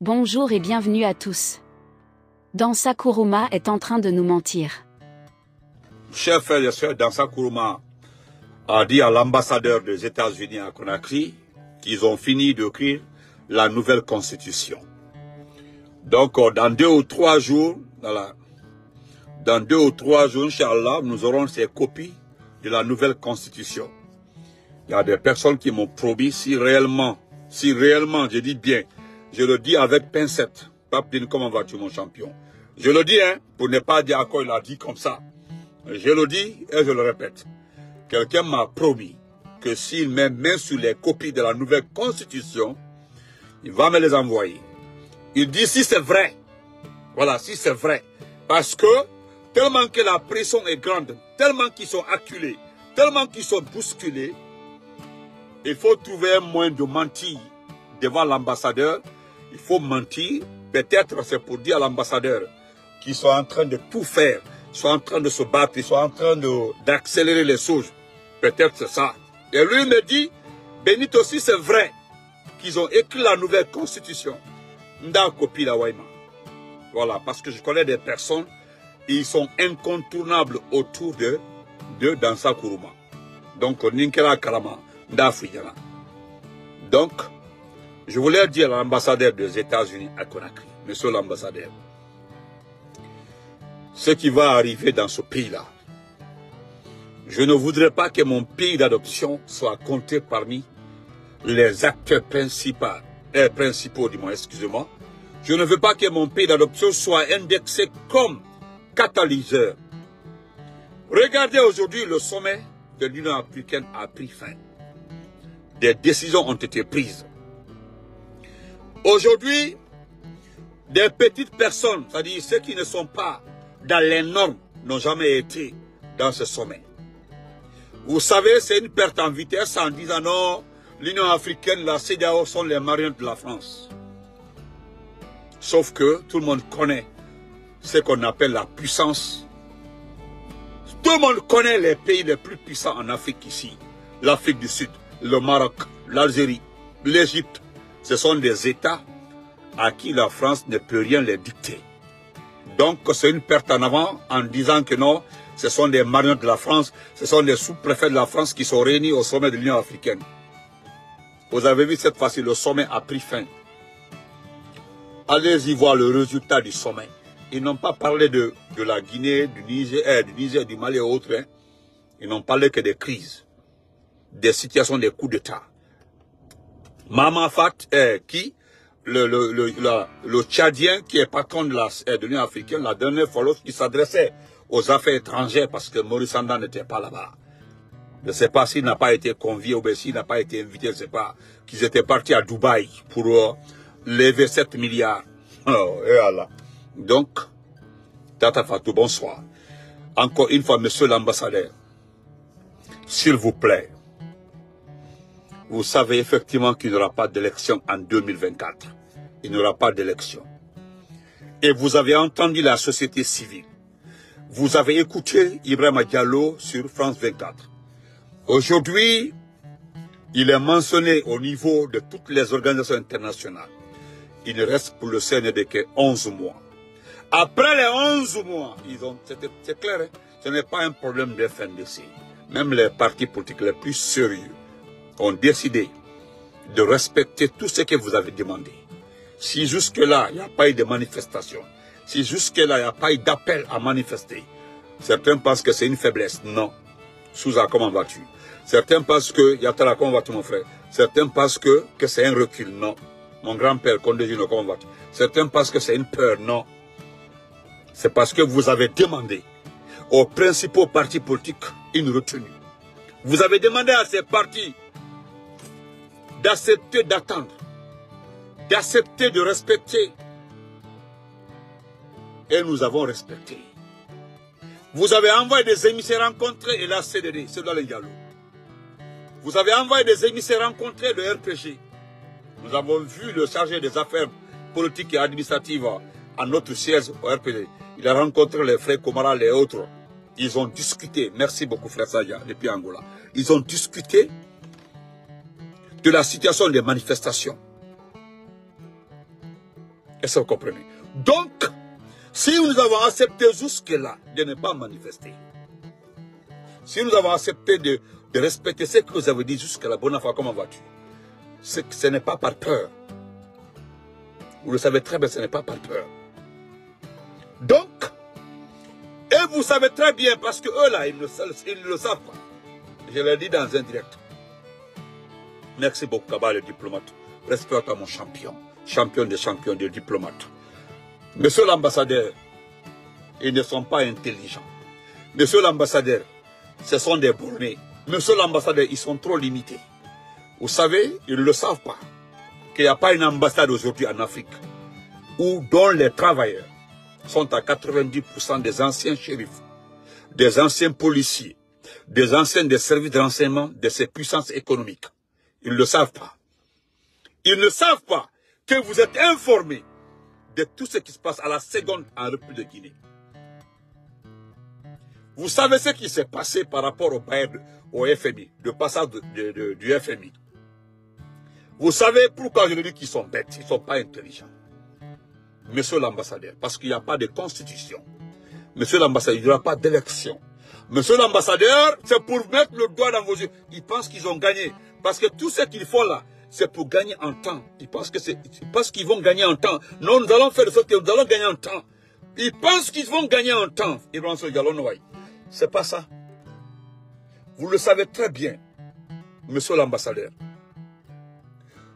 Bonjour et bienvenue à tous. Dansa Kourouma est en train de nous mentir. Chers frères et sœurs, Dansa Kourouma a dit à l'ambassadeur des États-Unis à Conakry qu'ils ont fini d'écrire la nouvelle constitution. Donc, dans 2 ou 3 jours, voilà, dans 2 ou 3 jours, Inch'Allah, nous aurons ces copies de la nouvelle constitution. Il y a des personnes qui m'ont promis, si réellement, je dis bien, je le dis avec pincette. Papine, comment vas-tu mon champion? Je le dis, hein, pour ne pas dire à quoi il a dit comme ça. Je le dis et je le répète. Quelqu'un m'a promis que s'il met main sur les copies de la nouvelle constitution, il va me les envoyer. Il dit si c'est vrai. Voilà, si c'est vrai. Parce que tellement que la pression est grande, tellement qu'ils sont acculés, tellement qu'ils sont bousculés, il faut trouver un moyen de mentir devant l'ambassadeur. Il faut mentir. Peut-être c'est pour dire à l'ambassadeur qu'ils sont en train de tout faire. Ils sont en train de se battre. Ils sont en train d'accélérer les choses. Peut-être c'est ça. Et lui me dit, Benito aussi c'est vrai qu'ils ont écrit la nouvelle constitution. Nda copie la Waima. Voilà, parce que je connais des personnes, ils sont incontournables autour de Dansa Kourouma. Donc, Ninkera Karama, Nda Fuyana. Donc, je voulais dire à l'ambassadeur des États-Unis à Conakry, monsieur l'ambassadeur, ce qui va arriver dans ce pays-là, je ne voudrais pas que mon pays d'adoption soit compté parmi les acteurs principaux, du moins, excusez-moi. Je ne veux pas que mon pays d'adoption soit indexé comme catalyseur. Regardez aujourd'hui, le sommet de l'Union africaine a pris fin. Des décisions ont été prises. Aujourd'hui, des petites personnes, c'est-à-dire ceux qui ne sont pas dans les normes, n'ont jamais été dans ce sommet. Vous savez, c'est une perte en vitesse en disant non, l'Union africaine, la CEDEAO sont les marionnettes de la France. Sauf que tout le monde connaît ce qu'on appelle la puissance. Tout le monde connaît les pays les plus puissants en Afrique ici. L'Afrique du Sud, le Maroc, l'Algérie, l'Égypte. Ce sont des États à qui la France ne peut rien les dicter. Donc c'est une perte en avant en disant que non, ce sont des marionnettes de la France, ce sont des sous-préfets de la France qui sont réunis au sommet de l'Union africaine. Vous avez vu cette fois-ci, le sommet a pris fin. Allez-y voir le résultat du sommet. Ils n'ont pas parlé de la Guinée, du Niger, du Mali et autres. Hein. Ils n'ont parlé que des crises, des situations, des coups d'État. Mama Fat, le Tchadien qui est patron de l'Union africaine, la dernière fois qui s'adressait aux affaires étrangères parce que Maurice Anda n'était pas là-bas. Je ne sais pas s'il n'a pas été convié ou s'il n'a pas été invité, je ne sais pas, qu'ils étaient partis à Dubaï pour lever 7 milliards. Oh, et Allah. Donc, Tata Fatou, bonsoir. Encore une fois, monsieur l'ambassadeur, s'il vous plaît, vous savez effectivement qu'il n'y aura pas d'élection en 2024. Il n'y aura pas d'élection. Et vous avez entendu la société civile. Vous avez écouté Ibrahima Diallo sur France 24. Aujourd'hui, il est mentionné au niveau de toutes les organisations internationales. Il ne reste pour le CND que 11 mois. Après les 11 mois, c'est clair, hein, ce n'est pas un problème de FNDC. Même les partis politiques les plus sérieux ont décidé de respecter tout ce que vous avez demandé. Si jusque-là, il n'y a pas eu de manifestation, si jusque-là, il n'y a pas eu d'appel à manifester, certains pensent que c'est une faiblesse. Non. Souza, comment vas-tu? Certains pensent que, Yatara, comment vas-tu mon frère? Certains pensent que c'est un recul. Non. Mon grand-père, Condé Junior, comment vas-tu? Certains pensent que c'est une peur. Non. C'est parce que vous avez demandé aux principaux partis politiques une retenue. Vous avez demandé à ces partis d'accepter d'attendre, d'accepter de respecter. Et nous avons respecté. Vous avez envoyé des émissaires rencontrer et la CDD, c'est dans les Diallo. Vous avez envoyé des émissaires rencontrer le RPG. Nous avons vu le chargé des affaires politiques et administratives à notre siège au RPG. Il a rencontré les frères Komara et autres. Ils ont discuté, merci beaucoup frère Sadia, depuis Angola. Ils ont discuté de la situation des manifestations. Est-ce que vous comprenez? Donc, si nous avons accepté jusque-là de ne pas manifester, si nous avons accepté de respecter ce que vous avez dit jusque-là, bonne foi, comment vas-tu? Ce n'est pas par peur. Vous le savez très bien, ce n'est pas par peur. Donc, et vous savez très bien, parce que eux là, ils ne le savent pas. Je l'ai dit dans un direct. Merci beaucoup, Kaba, le diplomate. Respect à mon champion. Champion des champions, des diplomates. Monsieur l'ambassadeur, ils ne sont pas intelligents. Monsieur l'ambassadeur, ce sont des bornés. Monsieur l'ambassadeur, ils sont trop limités. Vous savez, ils ne le savent pas, qu'il n'y a pas une ambassade aujourd'hui en Afrique dont les travailleurs sont à 90% des anciens shérifs, des anciens policiers, des anciens des services de renseignement de ces puissances économiques. Ils ne le savent pas. Ils ne savent pas que vous êtes informés de tout ce qui se passe à la seconde en République de Guinée. Vous savez ce qui s'est passé par rapport au FMI, le passage du FMI. Vous savez pourquoi je dis qu'ils sont bêtes, ils ne sont pas intelligents. Monsieur l'ambassadeur, parce qu'il n'y a pas de constitution. Monsieur l'ambassadeur, il n'y aura pas d'élection. Monsieur l'ambassadeur, c'est pour mettre le doigt dans vos yeux. Ils pensent qu'ils ont gagné. Parce que tout ce qu'ils font là, c'est pour gagner en temps. Ils pensent qu'ils vont gagner en temps. Non, nous allons faire de sorte que nous allons gagner en temps. Ils pensent qu'ils vont gagner en temps. C'est pas ça. Vous le savez très bien, monsieur l'ambassadeur.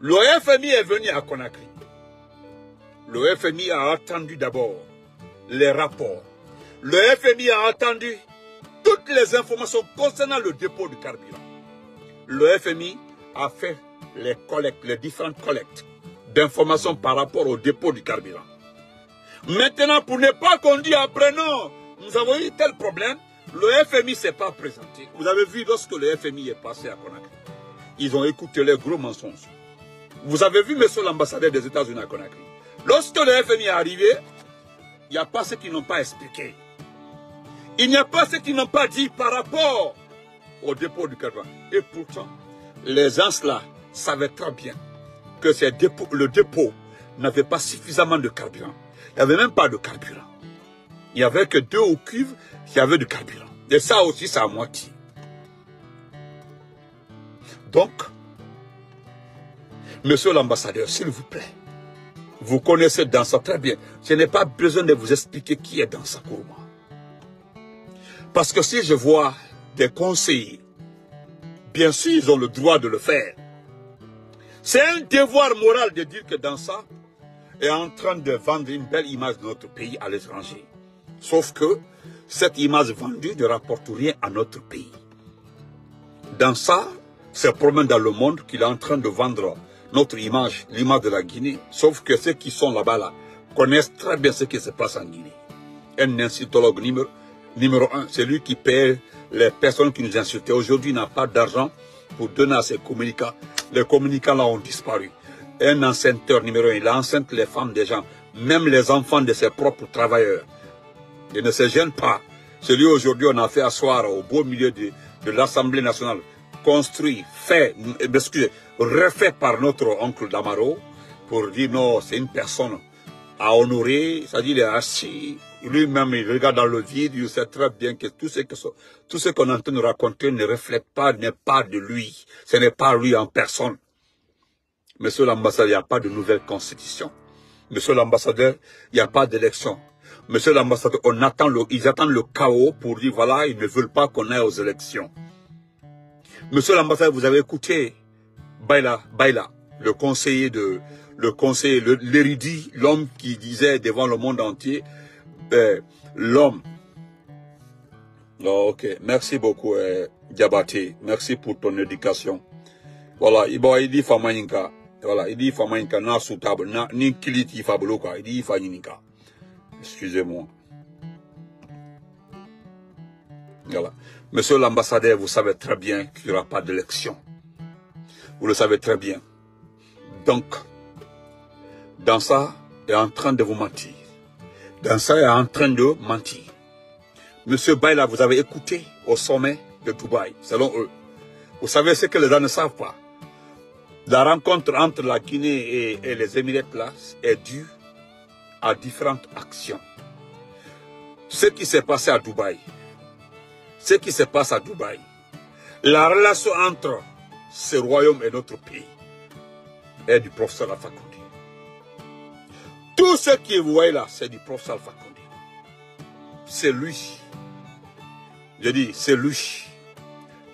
Le FMI est venu à Conakry. Le FMI a attendu d'abord les rapports. Le FMI a attendu toutes les informations concernant le dépôt du carburant. Le FMI a fait les différentes collectes d'informations par rapport au dépôt du carburant. Maintenant, pour ne pas qu'on dise après, non, nous avons eu tel problème, le FMI ne s'est pas présenté. Vous avez vu lorsque le FMI est passé à Conakry, ils ont écouté les gros mensonges. Vous avez vu, monsieur l'ambassadeur des États-Unis à Conakry. Lorsque le FMI est arrivé, il n'y a pas ceux qui n'ont pas expliqué. Il n'y a pas ceux qui n'ont pas dit par rapport au dépôt du carburant. Et pourtant, les gens là savaient très bien que le dépôt n'avait pas suffisamment de carburant. Il n'y avait même pas de carburant. Il n'y avait que 2 au cuivre qui avaient du carburant. Et ça aussi, c'est à moitié. Donc, monsieur l'ambassadeur, s'il vous plaît, vous connaissez Dansa très bien. Je n'ai pas besoin de vous expliquer qui est Dansa Kourouma. Parce que si je vois des conseillers, bien sûr, ils ont le droit de le faire. C'est un devoir moral de dire que Dansa est en train de vendre une belle image de notre pays à l'étranger. Sauf que cette image vendue ne rapporte rien à notre pays. Dansa se promène dans le monde qu'il est en train de vendre notre image, l'image de la Guinée. Sauf que ceux qui sont là-bas là, connaissent très bien ce qui se passe en Guinée. Un insultologue numéro 1, c'est lui qui paie les personnes qui nous insultaient. Aujourd'hui, il n'a pas d'argent pour donner à ses communicants. Les communicants là ont disparu. Un enceinteur numéro 1, il enceinte les femmes des gens, même les enfants de ses propres travailleurs. Il ne se gêne pas. Celui aujourd'hui, on a fait asseoir au beau milieu de l'Assemblée nationale, construit, refait par notre oncle Damaro, pour dire non, c'est une personne à honorer, c'est-à-dire il est assis, lui-même il regarde dans le vide, il sait très bien que tout ce qu'on est en train de raconter ne reflète pas, n'est pas de lui, ce n'est pas lui en personne. Monsieur l'ambassadeur, il n'y a pas de nouvelle constitution. Monsieur l'ambassadeur, il n'y a pas d'élection. Monsieur l'ambassadeur, ils attendent le chaos pour dire voilà, ils ne veulent pas qu'on aille aux élections. Monsieur l'ambassadeur, vous avez écouté Baila, le conseiller, l'érudit, l'homme qui disait devant le monde entier, l'homme. Oh, ok, merci beaucoup, Diabaté. Merci pour ton éducation. Voilà, il dit Famaninka. Voilà, il dit Famaninka, na soutable, na ni kiliti fabloka, il dit Famaninka. Excusez-moi. Voilà. Monsieur l'ambassadeur, vous savez très bien qu'il n'y aura pas d'élection. Vous le savez très bien. Donc, Dansa est en train de vous mentir. Dansa est en train de mentir. Monsieur Baila, vous avez écouté au sommet de Dubaï, selon eux. Vous savez ce que les gens ne savent pas. La rencontre entre la Guinée et les Émirats là est due à différentes actions. Ce qui s'est passé à Dubaï, ce qui se passe à Dubaï, la relation entre ce royaume et notre pays est du professeur Alpha Condé. Tout ce que vous voyez là, c'est du professeur Alpha Condé. C'est lui, je dis, c'est lui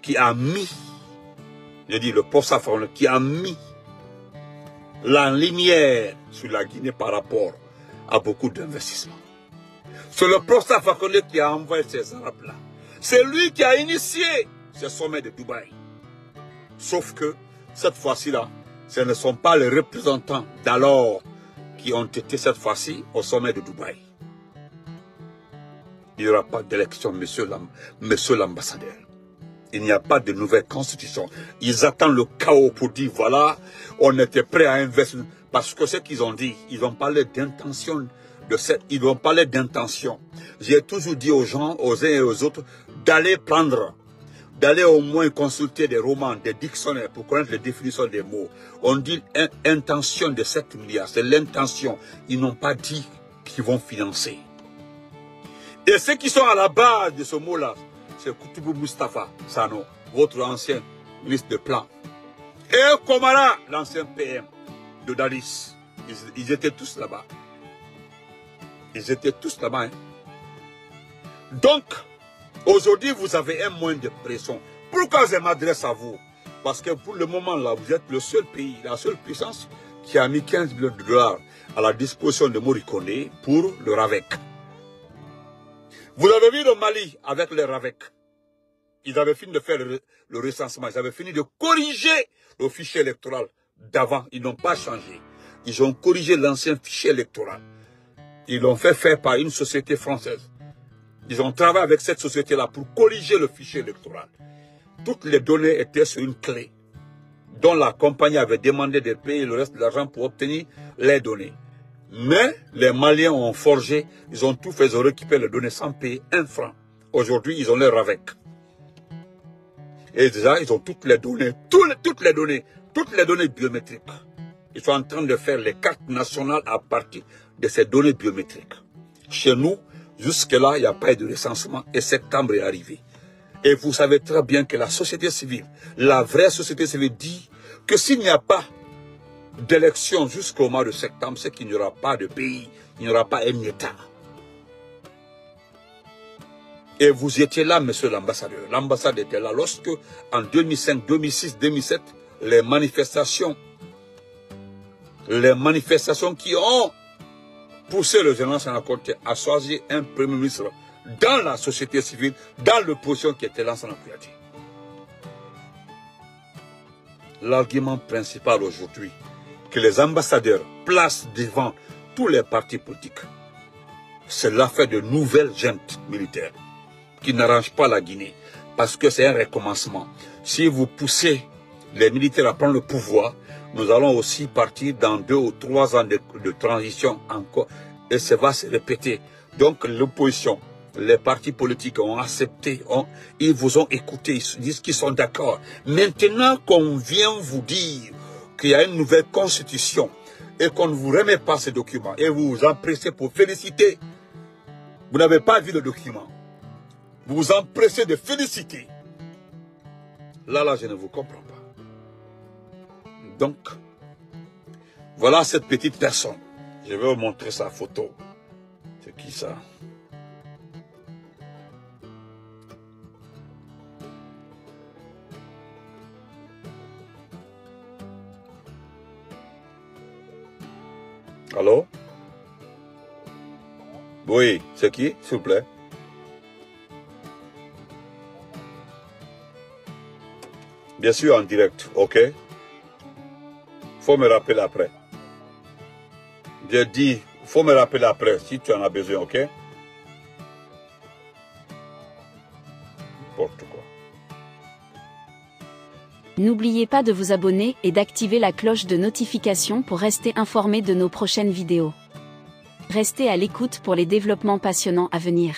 qui a mis, je dis, le professeur Alpha Condé qui a mis la lumière sur la Guinée par rapport à beaucoup d'investissements. C'est le professeur Alpha Condé qui a envoyé ces Arabes-là. C'est lui qui a initié ce sommet de Dubaï. Sauf que, cette fois-ci-là, ce ne sont pas les représentants d'alors qui ont été cette fois-ci au sommet de Dubaï. Il n'y aura pas d'élection, monsieur l'ambassadeur. Il n'y a pas de nouvelle constitution. Ils attendent le chaos pour dire, voilà, on était prêt à investir. Parce que ce qu'ils ont dit, ils ont parlé d'intention. Ils ont parlé d'intention. J'ai toujours dit aux gens, aux uns et aux autres, d'aller au moins consulter des romans, des dictionnaires pour connaître les définitions des mots. On dit intention de 7 milliards, c'est l'intention. Ils n'ont pas dit qu'ils vont financer. Et ceux qui sont à la base de ce mot-là, c'est Koutoubou Moustapha Sano, votre ancien ministre de plan. Et Komara, l'ancien PM de Dadis. Ils étaient tous là-bas. Ils étaient tous là-bas. Hein. Donc, aujourd'hui, vous avez un moyen de pression. Pourquoi je m'adresse à vous? Parce que pour le moment, là, vous êtes le seul pays, la seule puissance qui a mis 15 millions de dollars à la disposition de Morikone pour le RAVEC. Vous avez vu le Mali avec le RAVEC. Ils avaient fini de faire le recensement. Ils avaient fini de corriger le fichier électoral d'avant. Ils n'ont pas changé. Ils ont corrigé l'ancien fichier électoral. Ils l'ont fait faire par une société française. Ils ont travaillé avec cette société-là pour corriger le fichier électoral. Toutes les données étaient sur une clé dont la compagnie avait demandé de payer le reste de l'argent pour obtenir les données. Mais les Maliens ont forgé, ils ont tout fait, ils ont récupéré les données sans payer 1 franc. Aujourd'hui, ils ont leur RAVEC. Et déjà, ils ont toutes les données, toutes les données biométriques. Ils sont en train de faire les cartes nationales à partir de ces données biométriques. Chez nous, jusque-là, il n'y a pas eu de recensement et septembre est arrivé. Et vous savez très bien que la société civile, la vraie société civile dit que s'il n'y a pas d'élection jusqu'au mois de septembre, c'est qu'il n'y aura pas de pays, il n'y aura pas un État. Et vous étiez là, monsieur l'ambassadeur. L'ambassade était là lorsque, en 2005, 2006, 2007, les manifestations qui ont poussé le général Lansana Conté à choisir un premier ministre dans la société civile, dans l'opposition qui était Lansana Kouyaté. L'argument principal aujourd'hui que les ambassadeurs placent devant tous les partis politiques, c'est l'affaire de nouvelles juntes militaires qui n'arrangent pas la Guinée, parce que c'est un recommencement. Si vous poussez les militaires à prendre le pouvoir, nous allons aussi partir dans 2 ou 3 ans de transition encore, et ça va se répéter. Donc l'opposition, les partis politiques ont accepté, ils vous ont écouté, ils disent qu'ils sont d'accord. Maintenant qu'on vient vous dire qu'il y a une nouvelle constitution et qu'on ne vous remet pas ces documents, et vous vous empressez pour féliciter, vous n'avez pas vu le document, vous vous empressez de féliciter. Là, je ne vous comprends pas. Donc, voilà cette petite personne. Je vais vous montrer sa photo. C'est qui ça? Allô? Oui, c'est qui, s'il vous plaît? Bien sûr, en direct, ok? Faut me rappeler après. J'ai dit, faut me rappeler après, si tu en as besoin, ok? N'importe quoi. N'oubliez pas de vous abonner et d'activer la cloche de notification pour rester informé de nos prochaines vidéos. Restez à l'écoute pour les développements passionnants à venir.